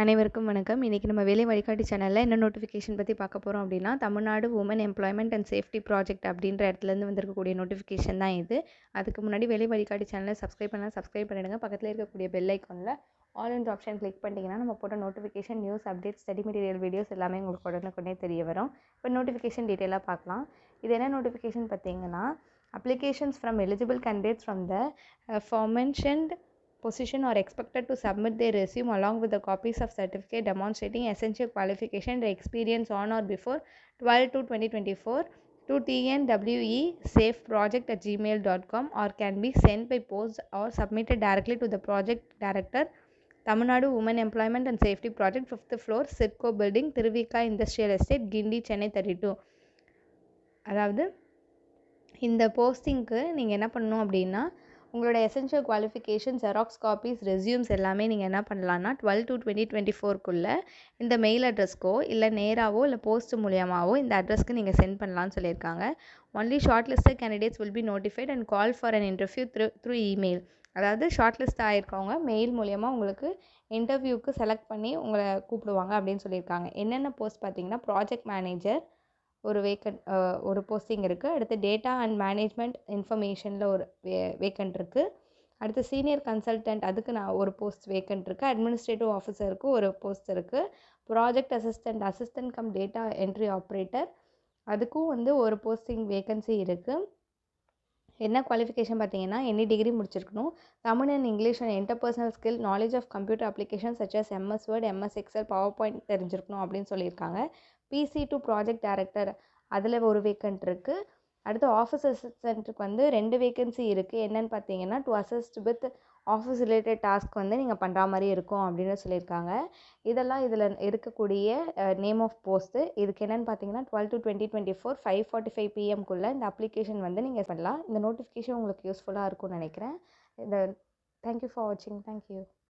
அனைவருக்கும் வணக்கம். இன்றைக்கி நம்ம வேலை வழிகாட்டி சேனலில் என்ன நோட்டிஃபிகேஷன் பற்றி பார்க்க போகிறோம் அப்படின்னா, Tamil Nadu women employment and safety project அப்படின்ற இடத்துலேருந்து வந்திருக்கக்கூடிய நோட்டிஃபிகேஷன் தான் இது. அதுக்கு முன்னாடி வேலை வழிகாட்டி சேனலை சப்ஸ்கிரைப் பண்ணிடுங்க. பக்கத்தில் இருக்கக்கூடிய பெல் ஐக்கானில் ஆல் என்ற ஆப்ஷன் கிளிக் பண்ணிட்டீங்கன்னா நம்ம போட்ட notification, news updates, study material videos எல்லாமே உங்களுக்கு உடனுக்குடனே தெரிய வரும். இப்போ நோட்டிஃபிகேஷன் டீட்டெயிலாக பார்க்கலாம். இது என்ன நோட்டிஃபிகேஷன் பார்த்தீங்கன்னா, applications from eligible candidates from the aforementioned position are expected to submit their resume along with the copies of certificate demonstrating essential qualification and experience on or before 12/2/2024 to tnwesafeproject@gmail.com or can be sent by post or submitted directly to the project director, Tamil Nadu Women Employment and Safety Project, 5th floor, CIDCO Building, Tiruvika Industrial Estate, Gindi, Chennai 32. அதாவது இந்த போஸ்டிங்க்கு நீங்கள் என்ன பண்ணணும் அப்படின்னா, உங்களோட essential qualification, xerox copies, resumes எல்லாமே நீங்கள் என்ன பண்ணலான்னா 12/2/2024 இந்த மெயில் அட்ரஸ்க்கோ இல்லை நேராவோ இல்லை போஸ்ட் மூலியமாகவோ இந்த அட்ரஸ்க்கு நீங்கள் சென்ட் பண்ணலான்னு சொல்லியிருக்காங்க. Only short listed candidates will be notified and call for an interview through email. அதாவது ஷார்ட் லிஸ்ட் ஆகிருக்கவங்க மெயில் மூலியமாக உங்களுக்கு இன்டர்வியூக்கு செலக்ட் பண்ணி உங்களை கூப்பிடுவாங்க அப்படின்னு சொல்லியிருக்காங்க. என்னென்ன போஸ்ட் பார்த்தீங்கன்னா, ப்ராஜெக்ட் மேனேஜர் ஒரு போஸ்டிங் இருக்குது. அடுத்து டேட்டா அண்ட் மேனேஜ்மெண்ட் இன்ஃபர்மேஷனில் ஒரு வேக்கண்ட் இருக்குது. அடுத்து சீனியர் கன்சல்டன்ட், அதுக்கு ஒரு போஸ்ட் வேக்கண்ட் இருக்குது. அட்மினிஸ்ட்ரேட்டிவ் ஆஃபீஸருக்கு ஒரு போஸ்ட் இருக்குது. Project assistant come data entry operator, அதுக்கும் ஒரு போஸ்டிங் வேக்கன்சி இருக்குது. என்ன குவாலிஃபிகேஷன் பார்த்தீங்கன்னா, எனி டிகிரி முடிச்சிருக்கணும். Tamil and English and interpersonal skill, knowledge of computer application such as MS Word, MS Excel, PowerPoint தெரிஞ்சிருக்கணும் அப்படின்னு சொல்லியிருக்காங்க. பிசி டு ப்ராஜெக்ட் டைரக்டர், அதில் ஒரு வேக்கண்ட் இருக்குது. அடுத்து ஆஃபீஸ் அசிஸ்டண்ட்டுக்கு 2 வேக்கன்சி இருக்குது. என்னென்னு பார்த்தீங்கன்னா, to assist with office related task நீங்கள் பண்ணுற மாதிரி இருக்கும் அப்படின்னு சொல்லியிருக்காங்க. இதெல்லாம் இதில் இருக்கக்கூடிய நேம் ஆஃப் போஸ்ட்டு. இதுக்கு என்னென்னு பார்த்தீங்கன்னா, 12/2/2024 5:45 PM இந்த அப்ளிகேஷன் நீங்கள் பண்ணலாம். இந்த நோட்டிஃபிகேஷன் உங்களுக்கு யூஸ்ஃபுல்லாக இருக்கும்னு நினைக்கிறேன். தேங்க்யூ ஃபார் வாட்சிங். தேங்க்யூ.